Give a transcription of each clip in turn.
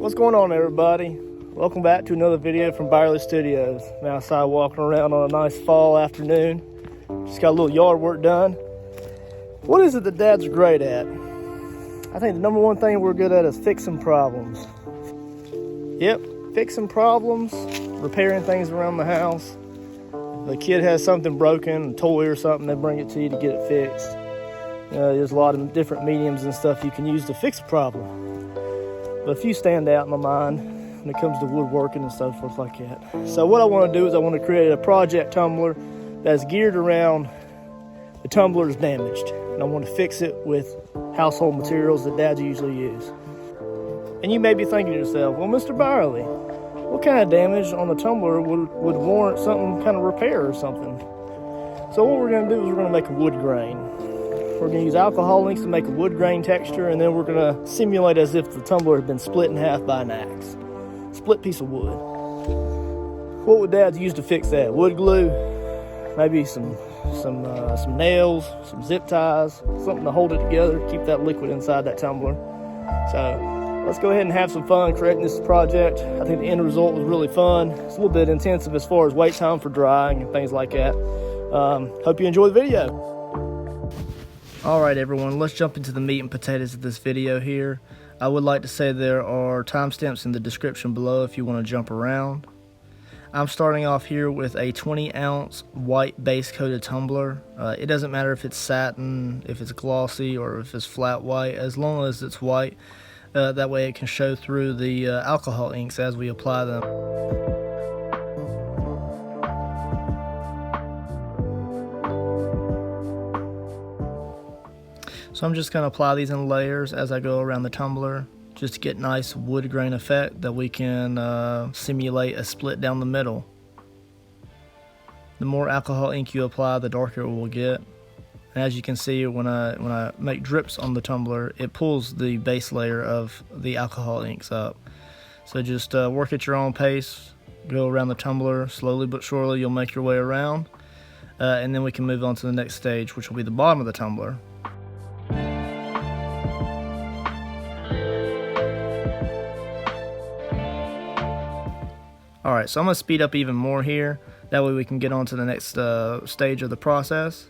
What's going on, everybody? Welcome back to another video from Byerly Studios. I'm outside walking around on a nice fall afternoon. Just got a little yard work done. What is it that dads are great at? I think the number one thing we're good at is fixing problems. Yep, fixing problems, repairing things around the house. If the kid has something broken, a toy or something, they bring it to you to get it fixed. There's a lot of different mediums and stuff you can use to fix a problem. But a few stand out in my mind when it comes to woodworking and so forth like that. So what I want to do is I want to create a project tumbler that's geared around the tumbler is damaged. And I want to fix it with household materials that dads usually use. And you may be thinking to yourself, well, Mr. Byerly, what kind of damage on the tumbler would warrant some kind of repair or something? So what we're going to do is we're going to make a wood grain. We're going to use alcohol inks to make a wood grain texture, and then we're going to simulate as if the tumbler had been split in half by an axe. Split piece of wood. What would dads use to fix that? Wood glue, maybe some nails, some zip ties, something to hold it together, keep that liquid inside that tumbler. So let's go ahead and have some fun creating this project. I think the end result was really fun. It's a little bit intensive as far as wait time for drying and things like that. Hope you enjoy the video. Alright everyone, let's jump into the meat and potatoes of this video here. I would like to say there are timestamps in the description below if you want to jump around. I'm starting off here with a 20-ounce white base coated tumbler. It doesn't matter if it's satin, if it's glossy, or if it's flat white, as long as it's white. That way it can show through the alcohol inks as we apply them. So I'm just going to apply these in layers as I go around the tumbler, just to get nice wood grain effect that we can simulate a split down the middle. The more alcohol ink you apply, the darker it will get. And as you can see, when I make drips on the tumbler, it pulls the base layer of the alcohol inks up. So just work at your own pace, go around the tumbler, slowly but surely you'll make your way around. And then we can move on to the next stage, which will be the bottom of the tumbler. Alright, so I'm going to speed up even more here, that way we can get on to the next stage of the process.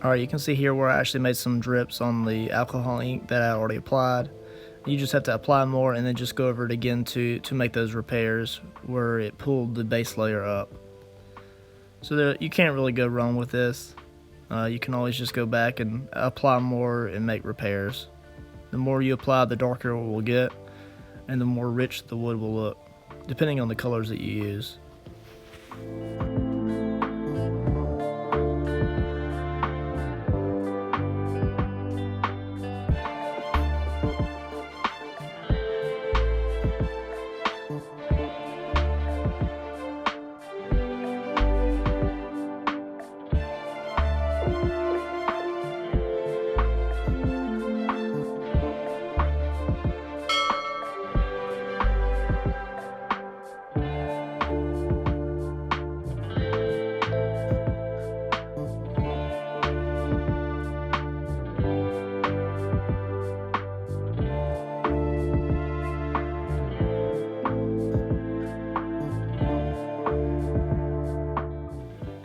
Alright, you can see here where I actually made some drips on the alcohol ink that I already applied. You just have to apply more and then just go over it again to make those repairs where it pulled the base layer up. So you can't really go wrong with this. You can always just go back and apply more and make repairs. The more you apply, the darker it will get, and the more rich the wood will look, depending on the colors that you use.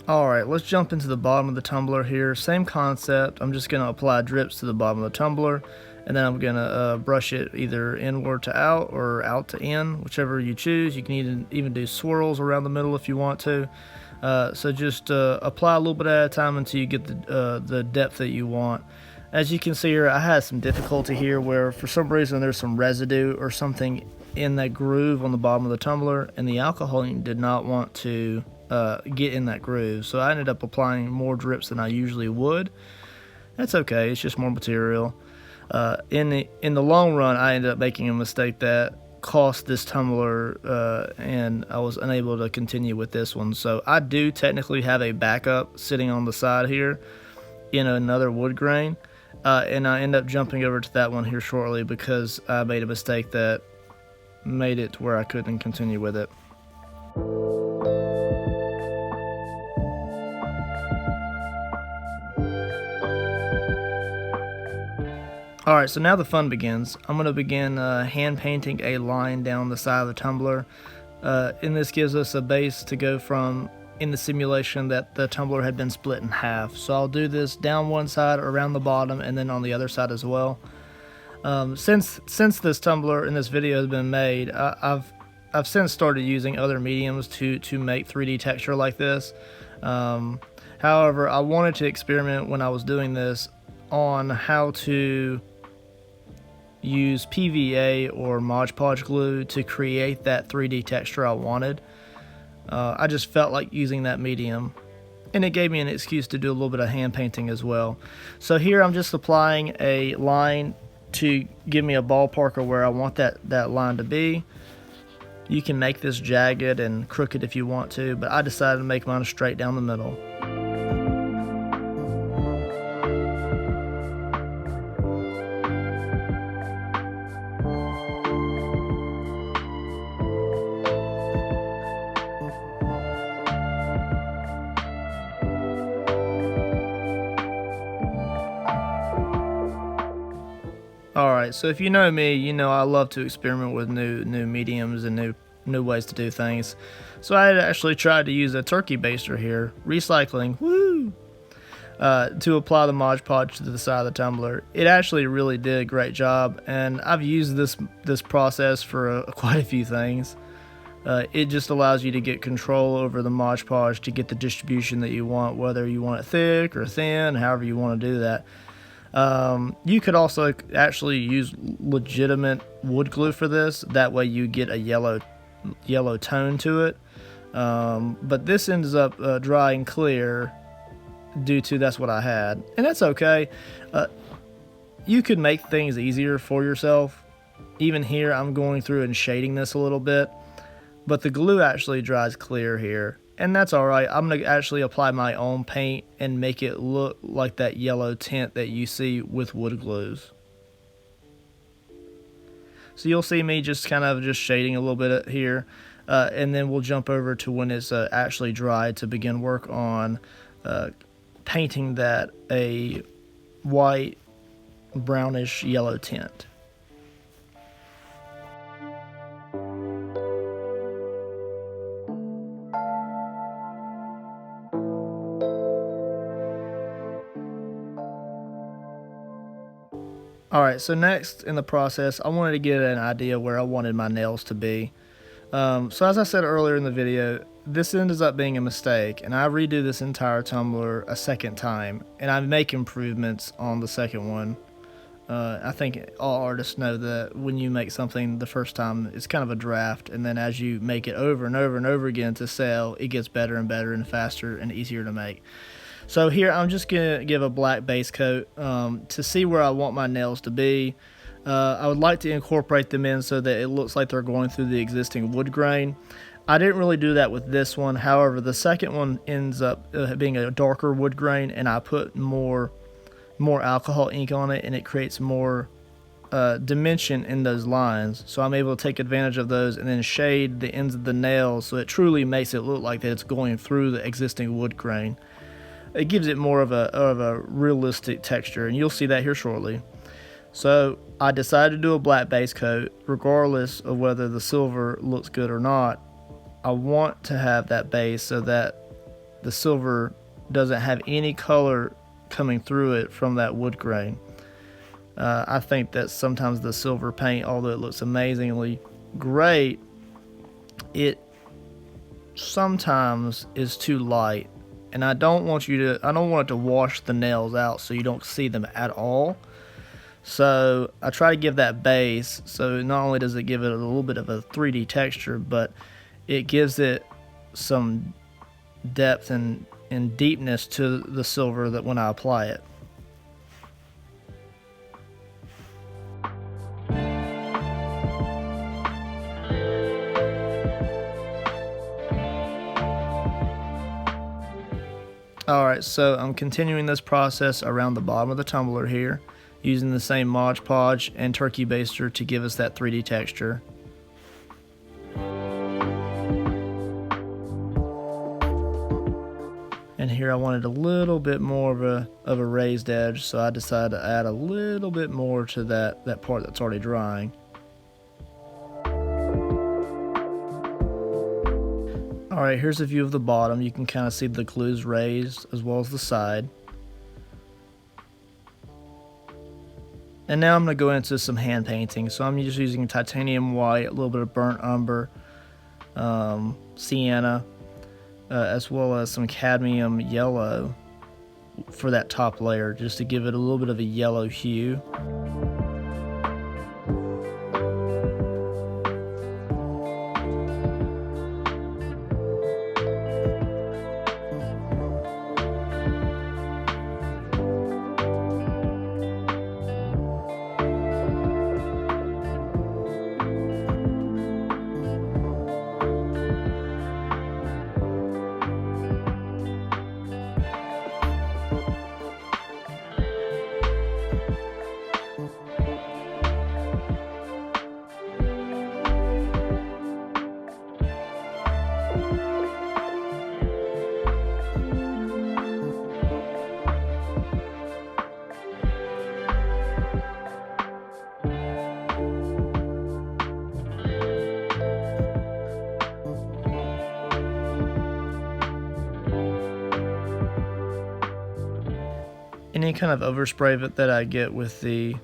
Alright, let's jump into the bottom of the tumbler here. Same concept. I'm just going to apply drips to the bottom of the tumbler, and then I'm going to brush it either inward to out or out to in, whichever you choose. You can even do swirls around the middle if you want to. So just apply a little bit at a time until you get the depth that you want. As you can see here, I had some difficulty here where for some reason there's some residue or something in that groove on the bottom of the tumbler, and the alcohol ink did not want to get in that groove. So I ended up applying more drips than I usually would. That's okay, it's just more material. In the long run, I ended up making a mistake that cost this tumbler, and I was unable to continue with this one. So I do technically have a backup sitting on the side here in another wood grain, and I end up jumping over to that one here shortly because I made a mistake that made it to where I couldn't continue with it. Alright, so now the fun begins. I'm going to begin hand painting a line down the side of the tumbler, and this gives us a base to go from in the simulation that the tumbler had been split in half. So I'll do this down one side, around the bottom, and then on the other side as well. Since this tumbler in this video has been made, I've since started using other mediums to make 3D texture like this. However, I wanted to experiment when I was doing this on how to use PVA or Mod Podge glue to create that 3D texture I wanted. I just felt like using that medium, and it gave me an excuse to do a little bit of hand painting as well. So here I'm just applying a line to give me a ballpark of where I want that line to be. You can make this jagged and crooked if you want to, but I decided to make mine straight down the middle. Alright, so if you know me, you know I love to experiment with new mediums and new ways to do things. So I had actually tried to use a turkey baster here, recycling, woo, to apply the Mod Podge to the side of the tumbler. It actually really did a great job, and I've used this process for quite a few things. It just allows you to get control over the Mod Podge to get the distribution that you want, whether you want it thick or thin, however you want to do that. You could also actually use legitimate wood glue for this. That way you get a yellow tone to it. But this ends up drying clear due to that's what I had. And that's okay. You could make things easier for yourself. Even here I'm going through and shading this a little bit. But the glue actually dries clear here. And that's alright. I'm going to actually apply my own paint and make it look like that yellow tint that you see with wood glues. So you'll see me just kind of just shading a little bit here. And then we'll jump over to when it's actually dry to begin work on painting that a white, brownish yellow tint. Alright, so next in the process, I wanted to get an idea where I wanted my nails to be. So as I said earlier in the video, this ends up being a mistake, and I redo this entire tumbler a second time, and I make improvements on the second one. I think all artists know that when you make something the first time, it's kind of a draft, and then as you make it over and over and over again to sell, it gets better and better and faster and easier to make. So here I'm just going to give a black base coat to see where I want my nails to be. I would like to incorporate them in so that it looks like they're going through the existing wood grain. I didn't really do that with this one. However, the second one ends up being a darker wood grain, and I put more alcohol ink on it, and it creates more dimension in those lines. So I'm able to take advantage of those and then shade the ends of the nails so it truly makes it look like that it's going through the existing wood grain. It gives it more of a realistic texture, and you'll see that here shortly. So I decided to do a black base coat regardless of whether the silver looks good or not. I want to have that base so that the silver doesn't have any color coming through it from that wood grain. I think that sometimes the silver paint, although it looks amazingly great, it sometimes is too light, and I don't want it to wash the nails out so you don't see them at all. So I try to give that base, so not only does it give it a little bit of a 3D texture, but it gives it some depth and deepness to the silver that when I apply it. Alright, so I'm continuing this process around the bottom of the tumbler here, using the same Mod Podge and turkey baster to give us that 3D texture. And here I wanted a little bit more of a raised edge, so I decided to add a little bit more to that part that's already drying. Alright, here's a view of the bottom. You can kind of see the glue's raised as well as the side. And now I'm going to go into some hand painting. So I'm just using titanium white, a little bit of burnt umber, sienna, as well as some cadmium yellow for that top layer, just to give it a little bit of a yellow hue. Any kind of overspray that I get with the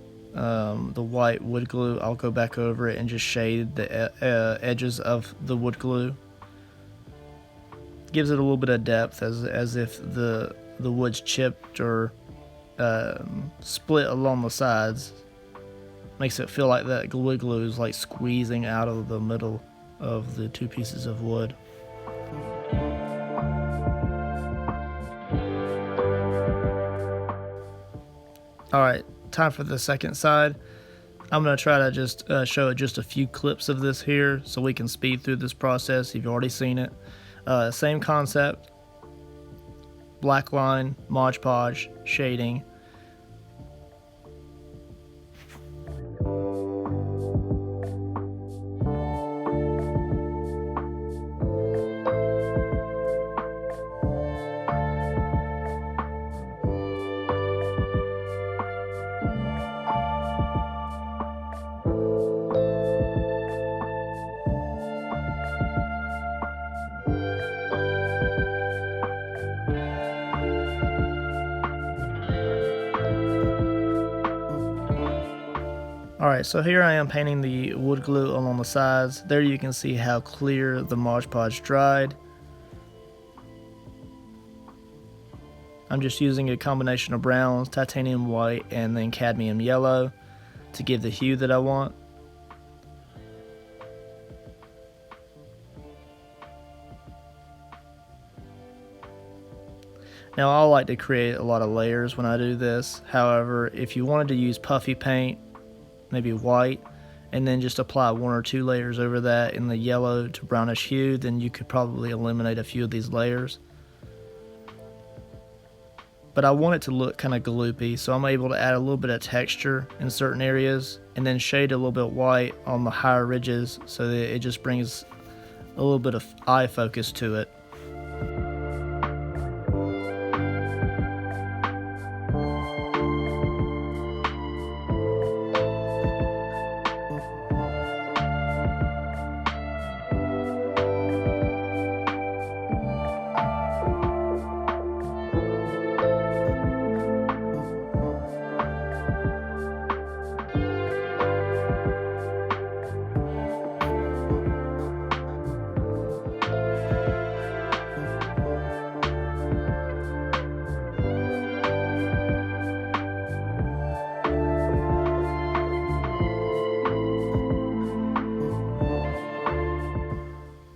white wood glue, I'll go back over it and just shade the edges of the wood glue. Gives it a little bit of depth, as if the wood's chipped or split along the sides. Makes it feel like that wood glue is like squeezing out of the middle of the two pieces of wood. Alright, time for the second side. I'm going to try to just show just a few clips of this here so we can speed through this process. You've already seen it. Same concept. Black line, Mod Podge, shading. Alright, so here I am painting the wood glue along the sides. There you can see how clear the Mod Podge dried. I'm just using a combination of browns, titanium white, and then cadmium yellow to give the hue that I want. Now I like to create a lot of layers when I do this. However, if you wanted to use puffy paint, maybe white, and then just apply 1 or 2 layers over that in the yellow to brownish hue, then you could probably eliminate a few of these layers. But I want it to look kind of gloopy, so I'm able to add a little bit of texture in certain areas and then shade a little bit white on the higher ridges so that it just brings a little bit of eye focus to it.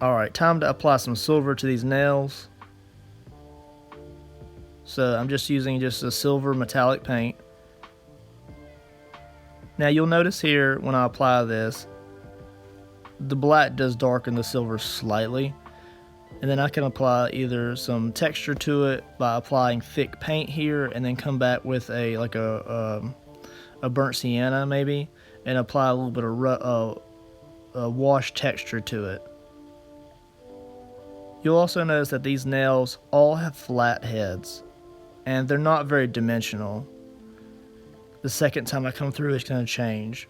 Alright, time to apply some silver to these nails. So I'm just using just a silver metallic paint. Now you'll notice here when I apply this, the black does darken the silver slightly. And then I can apply either some texture to it by applying thick paint here, and then come back with a burnt sienna maybe, and apply a little bit of wash texture to it. You'll also notice that these nails all have flat heads, and they're not very dimensional. The second time I come through, it's going to change.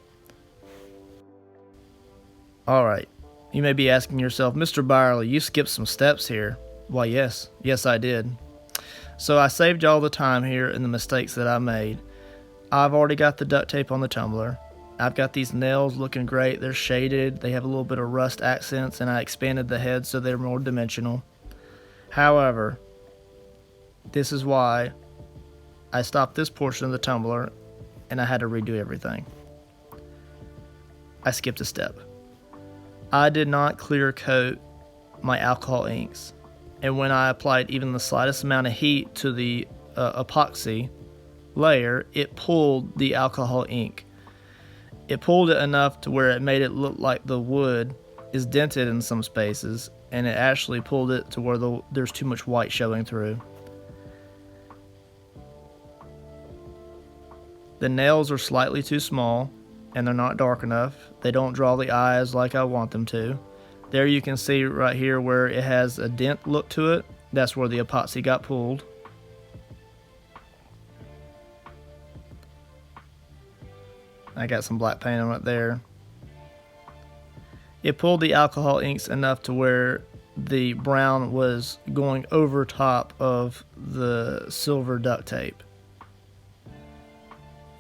Alright, you may be asking yourself, Mr. Byerly, you skipped some steps here. Why, yes I did. So I saved y'all the time here and the mistakes that I made. I've already got the duct tape on the tumbler. I've got these nails looking great. They're shaded, they have a little bit of rust accents, and I expanded the head so they're more dimensional. However, this is why I stopped this portion of the tumbler and I had to redo everything. I skipped a step. I did not clear coat my alcohol inks, and when I applied even the slightest amount of heat to the epoxy layer, it pulled the alcohol ink. It pulled it enough to where it made it look like the wood is dented in some spaces, and it actually pulled it to where there's too much white showing through. The nails are slightly too small, and they're not dark enough. They don't draw the eyes like I want them to. There you can see right here where it has a dent look to it. That's where the epoxy got pulled. I got some black paint on it there. It pulled the alcohol inks enough to where the brown was going over top of the silver duct tape.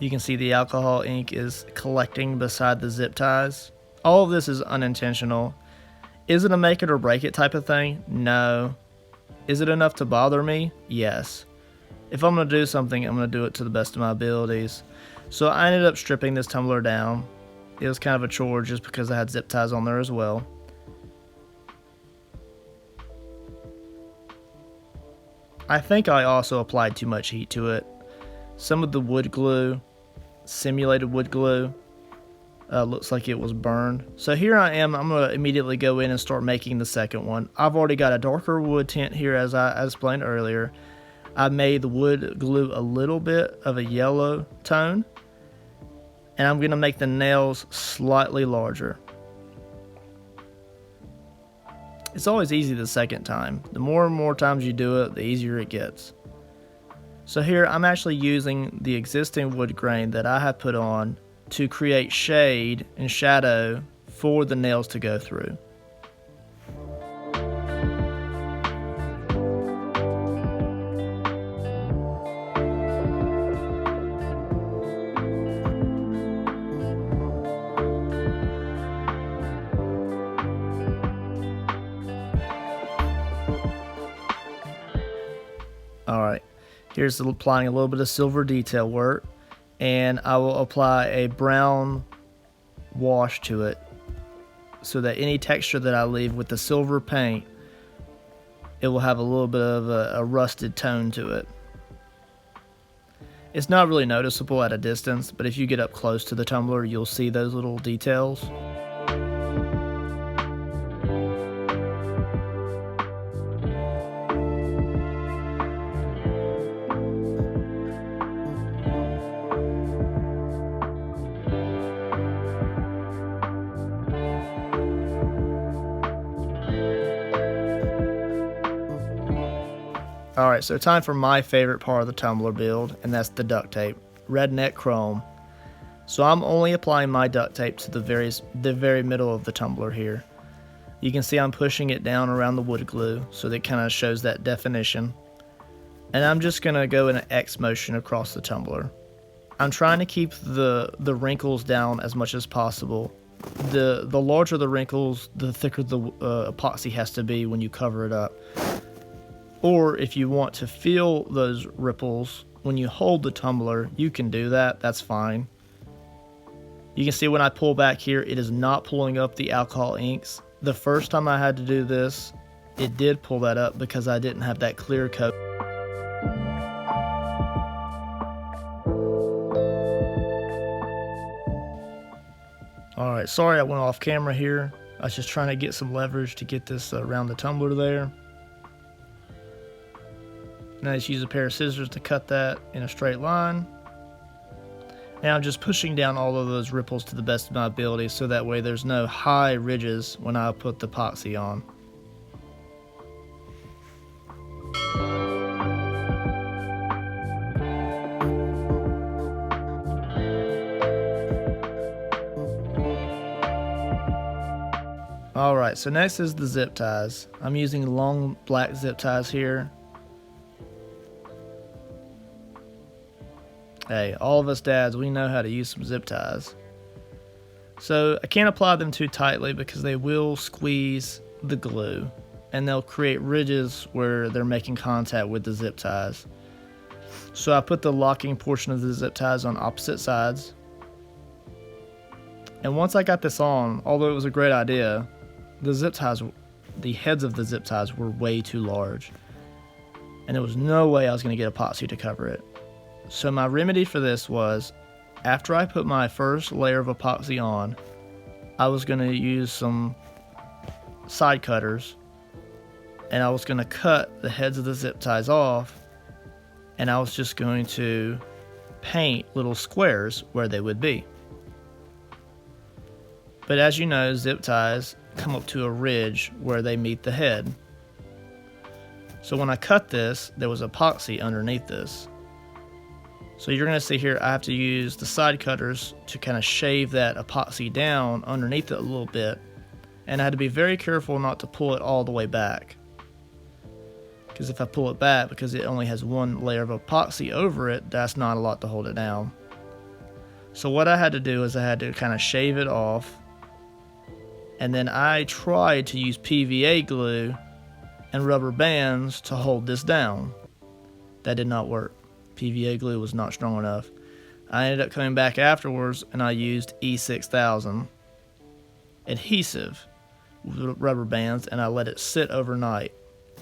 You can see the alcohol ink is collecting beside the zip ties. All of this is unintentional. Is it a make it or break it type of thing? No. Is it enough to bother me? Yes. If I'm going to do something, I'm going to do it to the best of my abilities. So I ended up stripping this tumbler down. It was kind of a chore just because I had zip ties on there as well. I think I also applied too much heat to it. Some of the wood glue, simulated wood glue, looks like it was burned. So here I am. I'm going to immediately go in and start making the second one. I've already got a darker wood tint here, as I explained earlier. I made the wood glue a little bit of a yellow tone, and I'm going to make the nails slightly larger. It's always easy the second time. The more and more times you do it, the easier it gets. So here I'm actually using the existing wood grain that I have put on to create shade and shadow for the nails to go through. Alright, here's applying a little bit of silver detail work, and I will apply a brown wash to it so that any texture that I leave with the silver paint, it will have a little bit of a rusted tone to it. It's not really noticeable at a distance, but if you get up close to the tumbler, you'll see those little details. Alright, so time for my favorite part of the tumbler build, and that's the duct tape, redneck chrome. So I'm only applying my duct tape to the very middle of the tumbler here. You can see I'm pushing it down around the wood glue so that it kind of shows that definition. And I'm just going to go in an X motion across the tumbler. I'm trying to keep the wrinkles down as much as possible. The larger the wrinkles, the thicker the epoxy has to be when you cover it up. Or if you want to feel those ripples when you hold the tumbler, you can do that. That's fine. You can see when I pull back here, it is not pulling up the alcohol inks. The first time I had to do this, it did pull that up because I didn't have that clear coat. Alright, sorry I went off camera here. I was just trying to get some leverage to get this around the tumbler there. Now I just use a pair of scissors to cut that in a straight line. Now I'm just pushing down all of those ripples to the best of my ability so that way there's no high ridges when I put the epoxy on. Alright, so next is the zip ties. I'm using long black zip ties here. Hey, all of us dads, we know how to use some zip ties. So I can't apply them too tightly because they will squeeze the glue and they'll create ridges where they're making contact with the zip ties. So I put the locking portion of the zip ties on opposite sides. And once I got this on, although it was a great idea, the zip ties, the heads of the zip ties were way too large. And there was no way I was going to get epoxy to cover it. So my remedy for this was, after I put my first layer of epoxy on, I was going to use some side cutters and I was going to cut the heads of the zip ties off, and I was just going to paint little squares where they would be. But as you know, zip ties come up to a ridge where they meet the head. So when I cut this, there was epoxy underneath this. So you're going to see here I have to use the side cutters to kind of shave that epoxy down underneath it a little bit. And I had to be very careful not to pull it all the way back. Because if I pull it back, because it only has one layer of epoxy over it, that's not a lot to hold it down. So what I had to do is I had to kind of shave it off. And then I tried to use PVA glue and rubber bands to hold this down. That did not work. PVA glue was not strong enough. I ended up coming back afterwards and I used E6000 adhesive with rubber bands and I let it sit overnight.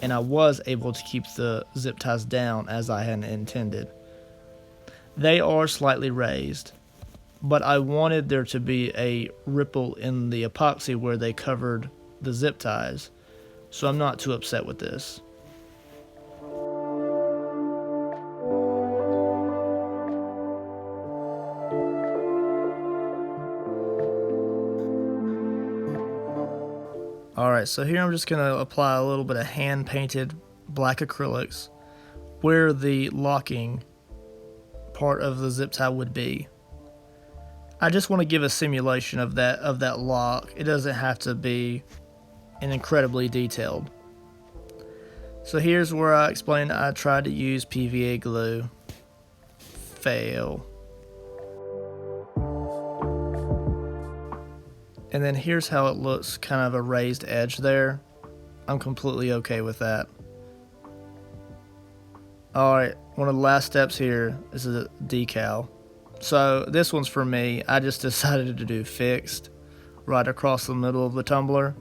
And I was able to keep the zip ties down as I had intended. They are slightly raised, but I wanted there to be a ripple in the epoxy where they covered the zip ties. So I'm not too upset with this. Alright, so here I'm just going to apply a little bit of hand-painted black acrylics where the locking part of the zip tie would be. I just want to give a simulation of that lock. It doesn't have to be an incredibly detailed. So here's where I explained I tried to use PVA glue. Fail. And then here's how it looks, kind of a raised edge there. I'm completely okay with that. Alright, one of the last steps here is a decal. So this one's for me. I just decided to do fixed right across the middle of the tumbler.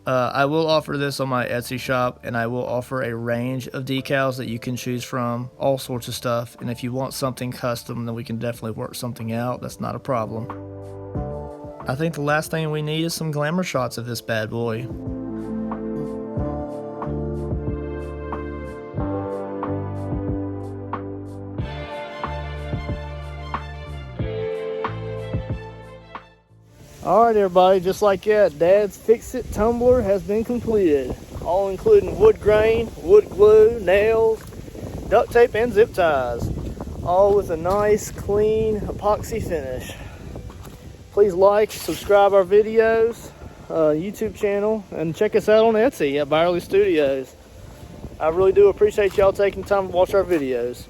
I will offer this on my Etsy shop, and I will offer a range of decals that you can choose from, all sorts of stuff. And if you want something custom, then we can definitely work something out. That's not a problem. I think the last thing we need is some glamour shots of this bad boy. Alright everybody, just like that, Dad's Fix-It tumbler has been completed. All including wood grain, wood glue, nails, duct tape, and zip ties. All with a nice, clean epoxy finish. Please like, subscribe our videos, YouTube channel, and check us out on Etsy at Byerly Studios. I really do appreciate y'all taking time to watch our videos.